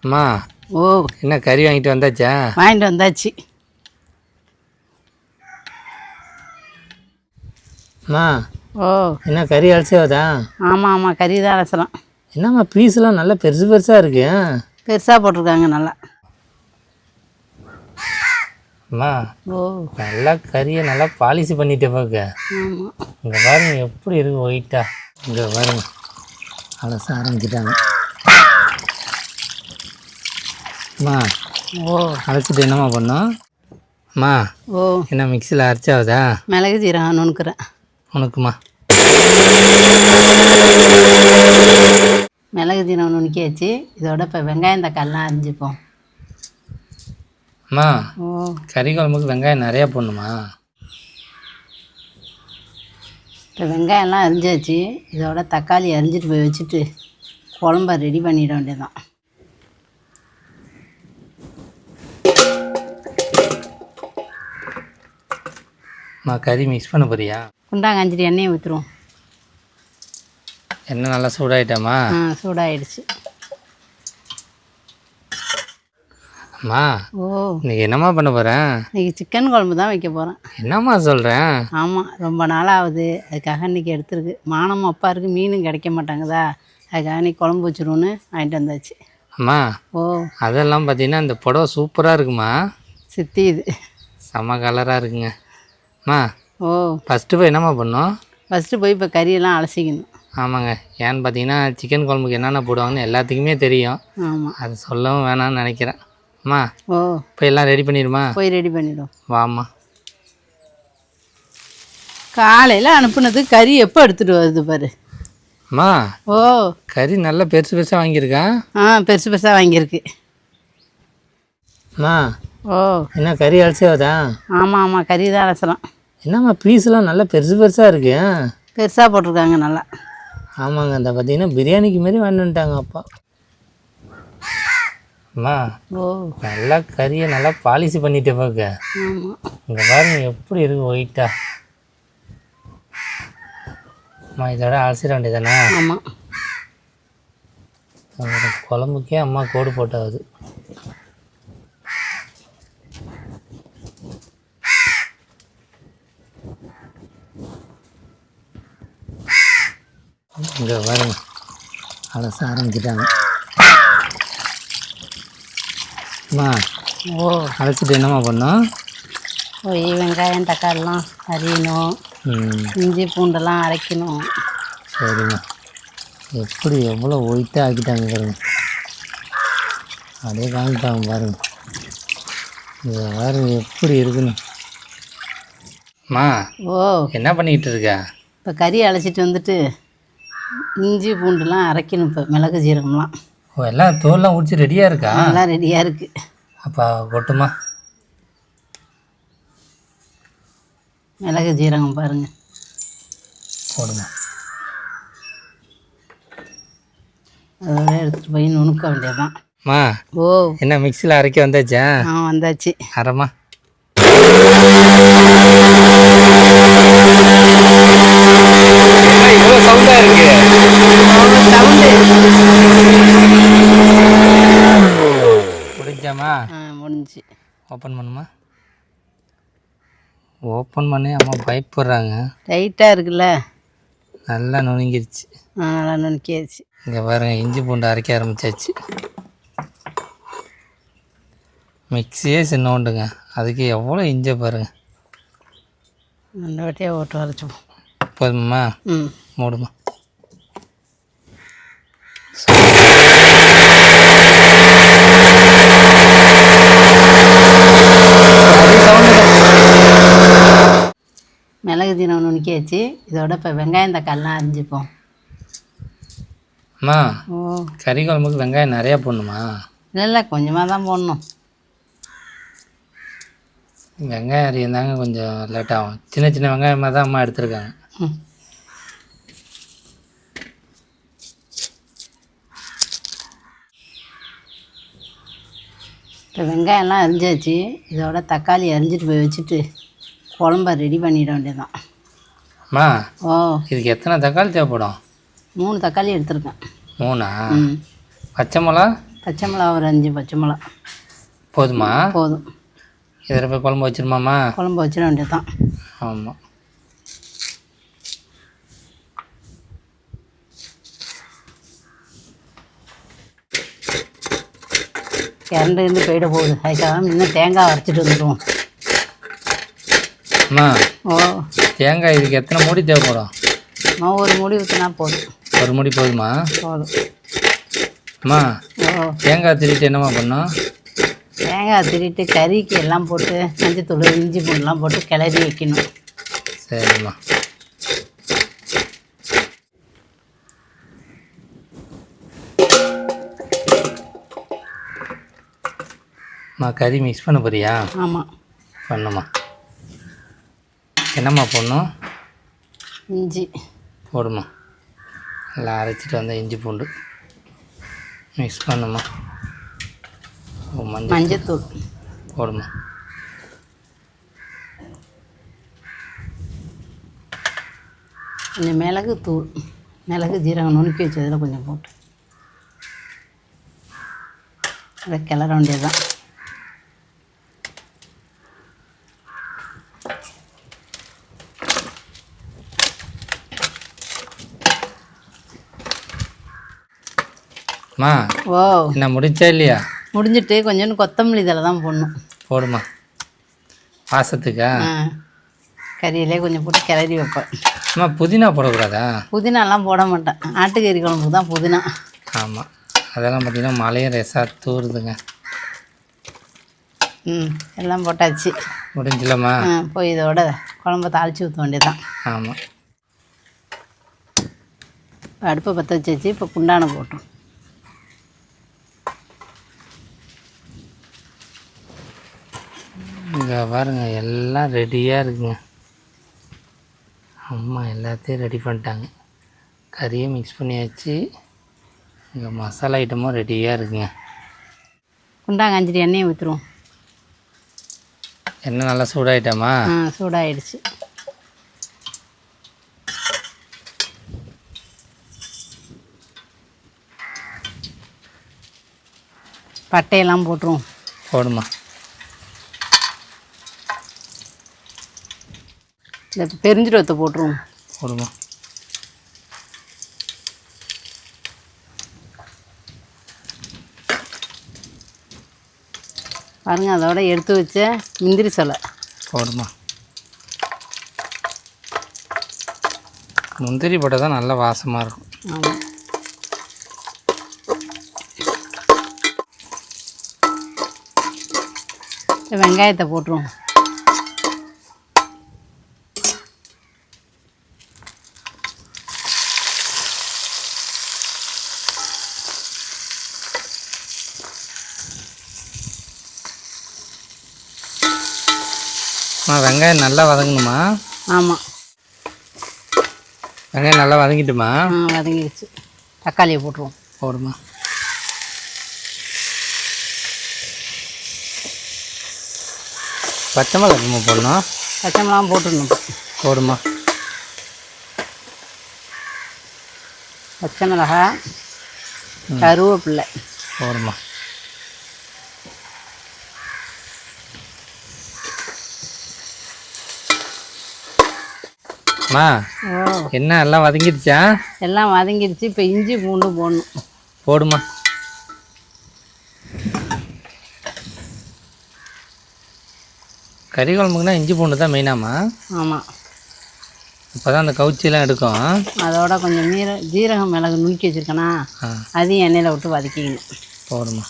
அம்மா ஓ என்ன கறி வாங்கிட்டு வந்தாச்சா? வாங்கிட்டு வந்தாச்சு. அம்மா ஓ என்ன கறி அலசியாவதா? ஆமாம் ஆமாம், கறி தான் அலசலாம். என்னம்மா பீஸ்லாம் நல்லா பெருசு பெருசாக இருக்கு. பெருசாக போட்டிருக்காங்க நல்லா. அம்மா ஓ நல்லா கறியை நல்லா பாலிசி பண்ணிட்டே பார்க்க. ஆமாம். இங்கே பாருங்க எப்படி இருக்கு ஒயிட்டா. இங்கே பாருங்க அலச ஆரம்பிச்சிட்டாங்க. அம்மா ஓ அலசிட்டு என்னம்மா பண்ணோம்? அம்மா ஓ என்ன மிக்சியில் அரைச்சாவதா? மிளகு ஜீரகம் நுணுக்குறேன். உனக்குமா? மிளகு ஜீரகம் நுணுக்கியாச்சு. இதோட இப்போ வெங்காயம் தக்காளிலாம் அரிஞ்சுப்போம். அம்மா ஓ கறி குழம்புக்கு வெங்காயம் நிறையா போடணுமா? இப்போ வெங்காயம்லாம் அரிஞ்சாச்சு. இதோட தக்காளி அரிஞ்சிட்டு போய் வச்சுட்டு குழம்ப ரெடி பண்ணிட வேண்டியதான். அம்மா கறி மிக்ஸ் பண்ண போறியா? குண்டாங்க அஞ்சிட்டு எண்ணெயை ஊற்றுருவோம். எண்ணெய் நல்லா சூடாயிட்டாமா? சூடாயிடுச்சு. அம்மா ஓ இன்னைக்கு என்னம்மா பண்ண போகிறேன்? இன்றைக்கி சிக்கன் குழம்பு தான் வைக்க போகிறேன். என்னம்மா சொல்கிறேன்? ஆமாம், ரொம்ப நாளாகுது. அதுக்காக இன்றைக்கி எடுத்துருக்கு. மானமும் அப்பா இருக்குது, மீனும் கிடைக்க மாட்டாங்கதா. அதுக்காக இன்றைக்கி குழம்பு வச்சுருவோன்னு வாங்கிட்டு வந்தாச்சு. அம்மா ஓ அதெல்லாம் பார்த்தீங்கன்னா இந்த புடவை சூப்பராக இருக்குமா. சித்தி இது செம்ம கலராக இருக்குங்க. அம்மா ஓ ஃபஸ்ட்டு போய் என்னம்மா பண்ணோம்? ஃபஸ்ட்டு போய் இப்போ கறியெல்லாம் அலசிக்கணும். ஆமாங்க, ஏன்னு பார்த்தீங்கன்னா சிக்கன் குழம்புக்கு என்னென்ன போடுவாங்கன்னு எல்லாத்துக்குமே தெரியும். ஆமாம், அது சொல்லவும் வேணாம்னு நினைக்கிறேன். அம்மா ஓ இப்போ எல்லாம் ரெடி பண்ணிடுமா? போய் ரெடி பண்ணிடும். வாம்மா. காலையில் அனுப்புனது கறி எப்போ எடுத்துகிட்டு வருது பாரு. அம்மா ஓ கறி நல்லா பெருசு பெருசாக வாங்கியிருக்கா. பெருசு பெருசாக வாங்கியிருக்கு. அம்மா ஓ என்ன கறி அலசியாவதா? ஆமாம் ஆமாம், கறி தான் அலசலாம். என்னம்மா பீஸ்லாம் நல்லா பெருசு பெருசாக இருக்கு. பெருசாக போட்டிருக்காங்க நல்லா. ஆமாங்க, இந்த பார்த்தீங்கன்னா பிரியாணிக்கு மாரி வாங்கிட்டாங்க அப்பா. அம்மா ஓ நல்லா கறியை நல்லா பாலிசி பண்ணிட்டே பார்க்க. ஆமாம். இங்கே பாருங்க எப்படி இருக்கு ஒயிட்டா. அம்மா இதோட அலசிட வேண்டியதானே? ஆமாம். குழம்புக்கே அம்மா கோடு போட்டாவது. இங்கே பாருங்க அலச ஆரம்பிச்சிட்டாங்க. அம்மா ஓ அலசிட்டு என்னம்மா பண்ணோம்? போய் வெங்காயம் தக்காளிலாம் அரியணும், இஞ்சி பூண்டெல்லாம் அரைக்கணும். சரிம்மா. எப்படி எவ்வளோ ஒயிட்டாக ஆக்கிட்டாங்க பாருங்க. அப்படியே காமிட்டாங்க பாருங்க. இது பாருங்க எப்படி இருக்குன்னு. அம்மா ஓ என்ன பண்ணிக்கிட்டு இருக்க? இப்போ கறி அலசிட்டு வந்துட்டு இஞ்சி பூண்டுலாம் அரைக்கணும். இப்போ மிளகு ஜீரகம்லாம் ஓ எல்லாம் தோல்லாம் உடிச்சு ரெடியாக இருக்கா? எல்லாம் ரெடியாக இருக்குது. அப்பா கொட்டுமா? மிளகு ஜீரகம் பாருங்கள், போடுங்க. அதோட எடுத்துகிட்டு போய் நுணுக்க வேண்டியதுதான். அம்மா ஓ என்ன மிக்சியில் அரைக்க வந்தாச்சா? வந்தாச்சு. அரைம்மா. இவ்வளோ சவுண்டாக இருக்கு. முடிஞ்சாமா? முடிஞ்சு. ஓப்பன் பண்ணுமா? ஓப்பன் பண்ணி அம்மா பயப்படுறாங்க. டைட்டாக இருக்குல்ல? நல்லா நுணுங்கிருச்சு. நல்லா நுணுக்கியாச்சு. இங்கே பாருங்கள் இஞ்சி பூண்டு அரைக்க ஆரம்பித்தாச்சு. மிக்சியே சின்னோண்டுங்க, அதுக்கு எவ்வளோ இஞ்சி பாருங்கள். ரெண்டு வாட்டியாக ஓட்டு அரைச்சிப்போம். போதுமா? மூடுமா. மிளகு ஜீரகம் நுணுக்கியாச்சு. இதோட இப்போ வெங்காயம் தக்காளிலாம் அரிஞ்சுப்போம். அம்மா ஓ கறி குழம்புக்கு வெங்காயம் நிறையா போடணுமா? இல்லை கொஞ்சமாக தான் போடணும். வெங்காயம் அரியுந்தாங்க கொஞ்சம் லேட் ஆகும். சின்ன சின்ன வெங்காயமாக தான் அம்மா எடுத்துருக்காங்க. இப்போ வெங்காயம்லாம் அரிஞ்சாச்சு. இதோட தக்காளி அரிஞ்சிட்டு போய் வச்சுட்டு குழம்ப ரெடி பண்ணிட வேண்டியதான். அம்மா ஓ இதுக்கு எத்தனை தக்காளி தேவைப்படும்? 3 தக்காளி எடுத்துருக்கேன். 3ஆ? பச்சை மிளகா? பச்சை மிளகா ஒரு 5 பச்சை மிளகா போதுமா? போதும். இதில் போய் குழம்பு வச்சிருமாம்மா? குழம்பு வச்சிட வேண்டியது தான். ஆமாம். கரண்டு போயிட போகுது, அதுக்காக இன்னும் தேங்காய் அரைச்சிட்டு வந்துடுவோம். அம்மா ஓ, தேங்காய் இதுக்கு எத்தனை மூடி தேவைப்படும்? அம்மா ஒரு மூடி ஊற்றினா போதும். ஒரு மூடி போதுமா? போதும். அம்மா ஓ, தேங்காய் திருட்டு என்னம்மா பண்ணோம்? தேங்காய் திருட்டு கறிக்கு எல்லாம் போட்டு மஞ்சத்தூள் இஞ்சி பூண்டுலாம் போட்டு கிளறி வைக்கணும். சரிம்மா. அம்மா கறி மிக்ஸ் பண்ண போறியா? ஆமாம், பண்ணுமா. என்னம்மா போடணும்? இஞ்சி போடுமா. நல்லா அரைச்சிட்டு வந்த இஞ்சி பூண்டு மிக்ஸ் பண்ணுமா. மஞ்சத்தூள் போடுமா. கொஞ்சம் மிளகு தூள், மிளகு ஜீரகம் நுணுக்கி வச்சதில் கொஞ்சம் போட்டு அதை கிளற வேண்டியது தான். அம்மா ஓ, என்ன முடிச்சா இல்லையா? முடிஞ்சிட்டு கொஞ்சோண்டு கொத்தமல்லி இதில் தான் போடணும். போடுமா. வாசத்துக்கா? கறியிலே கொஞ்சம் போட்டு கிளறி வைப்பேன். அம்மா புதினா போடக்கூடாதா? புதினாலாம் போட மாட்டேன், ஆட்டுக்கறி குழம்புக்கு தான் புதினா. ஆமாம், அதெல்லாம் பார்த்திங்கன்னா மழையும் ரெசாக தூருதுங்க. எல்லாம் போட்டாச்சு. முடிஞ்சில்லம்மா? போய் இதோட குழம்ப தாளித்து ஊற்ற வேண்டியது தான். ஆமாம். இப்போ அடுப்பை பற்ற வச்சாச்சு. இப்போ குண்டானை போட்டோம். இங்கே பாருங்க எல்லாம் ரெடியாக இருக்குங்க. அம்மா எல்லாத்தையும் ரெடி பண்ணிட்டாங்க. கறியை மிக்ஸ் பண்ணியாச்சு. இங்கே மசாலா ஐட்டமும் ரெடியாக இருக்குங்க. குண்டாங்க அஞ்சிட்டு எண்ணெயை ஊற்றுருவோம். எண்ணெய் நல்லா சூடாயிட்டாமா? சூடாயிடுச்சு. பட்டையெல்லாம் போட்டுருவோம். போடுமா. இந்த பெருஞ்சீரகத்தை போட்டுருவோம். போடுமா. பாருங்க, அதோட எடுத்து வச்ச முந்திரி சோலை போடுமா. முந்திரி போட்டால் தான் நல்ல வாசமாக இருக்கும். ஆமாம். வெங்காயத்தை போட்டுருவோம். வெங்காயம் நல்லா வதங்கணுமா? ஆமாம், வெங்காயம் நல்லா வதங்கிட்டுமா? வதங்கிடுச்சு. தக்காளியை போட்டுருவோம். போடுமா. பச்சை மிளகாய் போடணும். பச்சை மிளகாய் போட்டுடணும். போடுமா. பச்சை மிளகாய், கருவேப்பில்லை போடுமா. அம்மா என்ன எல்லாம் வதங்கிடுச்சா? எல்லாம் வதங்கிடுச்சு. இப்போ இஞ்சி பூண்டு போடணும். போடுமா. கறி குழம்புக்குன்னா இஞ்சி பூண்டு தான் மெயினாமா? ஆமாம், இப்போ தான் அந்த கவுச்சிலாம் எடுக்கும். அதோட கொஞ்சம் ஜீரகம் மிளகு நுணுக்கி வச்சுருக்கேனா, அதையும் எண்ணெயில் விட்டு வதக்கிக்கணும். போடுமா.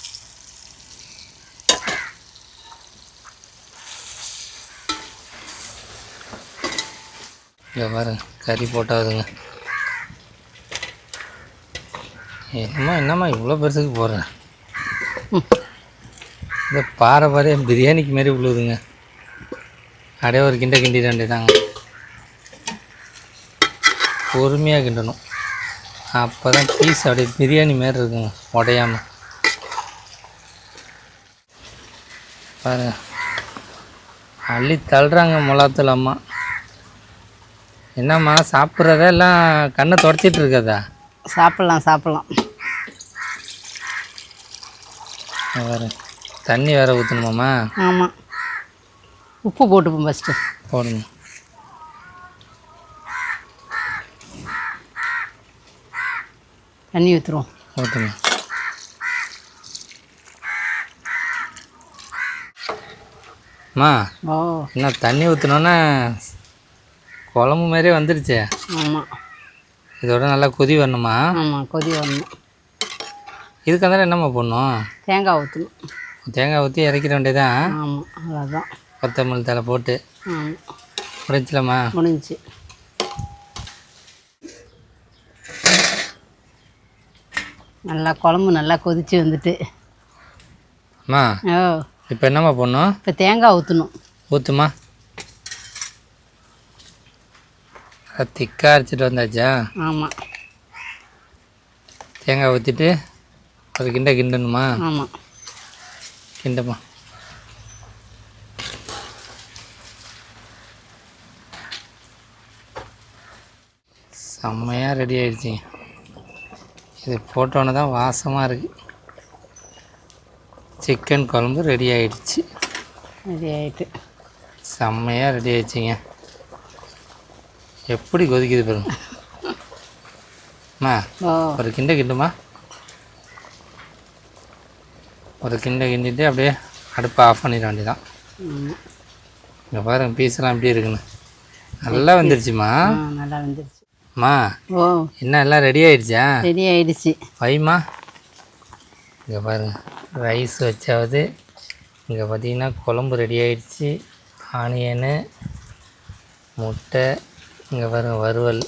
இங்கே பாருங்க கறி போட்டாதுங்க. என்னம்மா இவ்வளோ பெருசுக்கு போடுறேன்? இந்த பாரம்பரியம் பிரியாணிக்கு மாரி விழுதுங்க. அப்படியே ஒரு கிண்டி வேண்டியதாங்க. பொறுமையாக கிண்டணும், அப்போ தான் பீஸ் அப்படியே பிரியாணி மாரி இருக்குங்க, உடையாமல். பாருங்க அள்ளி தள்ளுறாங்க மிளகாத்தூள் அம்மா. என்னம்மா சாப்பிட்றதா எல்லாம் கண்ணை தொடச்சிட்டு இருக்கதா? சாப்பிட்லாம். வேறு தண்ணி வேறு ஊற்றணுமாம்மா? ஆமாம், உப்பு போட்டுப்போம் ஃபஸ்ட்டு. போடுங்க. தண்ணி ஊற்றுருவோம். ஊற்றுங்க. அம்மா ஓ என்ன தண்ணி ஊற்றினோன்னே குழம்பு மாதிரியே வந்துடுச்சே. ஆமாம். இதோட நல்லா கொதி வரணுமா? ஆமாம், கொதி வரணும். இதுக்கு அந்த என்னம்மா போடணும்? தேங்காய் ஊற்றணும். தேங்காய் ஊற்றி இறக்கிற வேண்டியதான். ஆமாம், அவ்வளோதான். கொத்தமல்லி தலை போட்டு ஆமாம், முடிச்சலாமா? முடிஞ்சிச்சு. நல்லா குழம்பு நல்லா கொதித்து வந்துட்டு. அம்மா ஓ இப்போ என்னம்மா போடணும்? இப்போ தேங்காய் ஊற்றணும். ஊற்றுமா? திக்காக அரைச்சிட்டு வந்தாச்சா? ஆமாம். தேங்காய் ஊற்றிட்டு ஒரு கிண்டணுமா? ஆமாம், கிண்டம்மா. செம்மையாக ரெடி ஆகிடுச்சிங்க. இது போட்டோன்னே தான் வாசமாக இருக்குது. சிக்கன் குழம்பு ரெடி ஆகிடுச்சு. ரெடி ஆகிட்டு செம்மையாக ரெடி ஆகிடுச்சிங்க. எப்படி கொதிக்குது பாருங்க. அம்மா ஓ ஒரு கிண்டுமா? ஒரு கிண்டிட்டு அப்படியே அடுப்பை ஆஃப் பண்ணிட வேண்டியதான். இங்கே பாருங்க பீஸெல்லாம் எப்படி இருக்குன்னு. நல்லா வந்துருச்சுமா. நல்லா வந்துருச்சு. அம்மா ஓ என்ன எல்லாம் ரெடி ஆகிடுச்சா? ரெடி ஆகிடுச்சு. வைமா. இங்கே பாருங்கள் ரைஸ் வச்சாவது. இங்கே பார்த்தீங்கன்னா குழம்பு ரெடி ஆகிடுச்சு. ஆனியனு, முட்டை, இங்கே பாருங்கள் வறுவல்.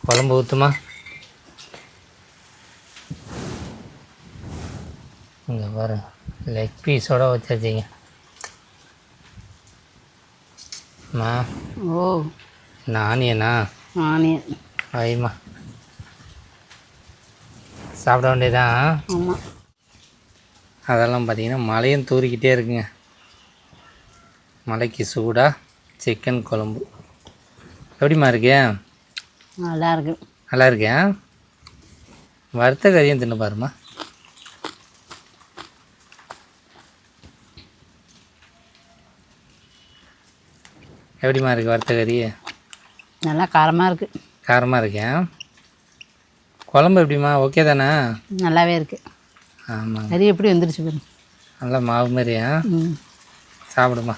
குழம்பு ஊற்றுமா? இங்கே பாருங்கள் லெக் பீஸோடு வச்சாச்சிங்க. அம்மா ஓ என்ன ஆனியனா? ஆனியன். வைமா சாப்பிட வேண்டியதான். ஆமாம். அதெல்லாம் பார்த்திங்கன்னா மழையும் தூரிக்கிட்டே இருக்குங்க. மழைக்கு சூடாக சிக்கன் குழம்பு எப்படிம்மா இருக்கு? நல்லா இருக்கு. நல்லா இருக்கேன். வறுத்த கறியும் தின்னு பாருமா. எப்படிம்மா இருக்குது வறுத்த கறி? நல்லா காரமாக இருக்குது. காரமாக இருக்கேன். குழம்பு எப்படிம்மா ஓகே தானே? நல்லாவே இருக்குது. ஆமாம் கறி எப்படி வந்துருச்சு பாருங்க. நல்லா மாவு மாதிரியா? ம் சாப்பிடுமா.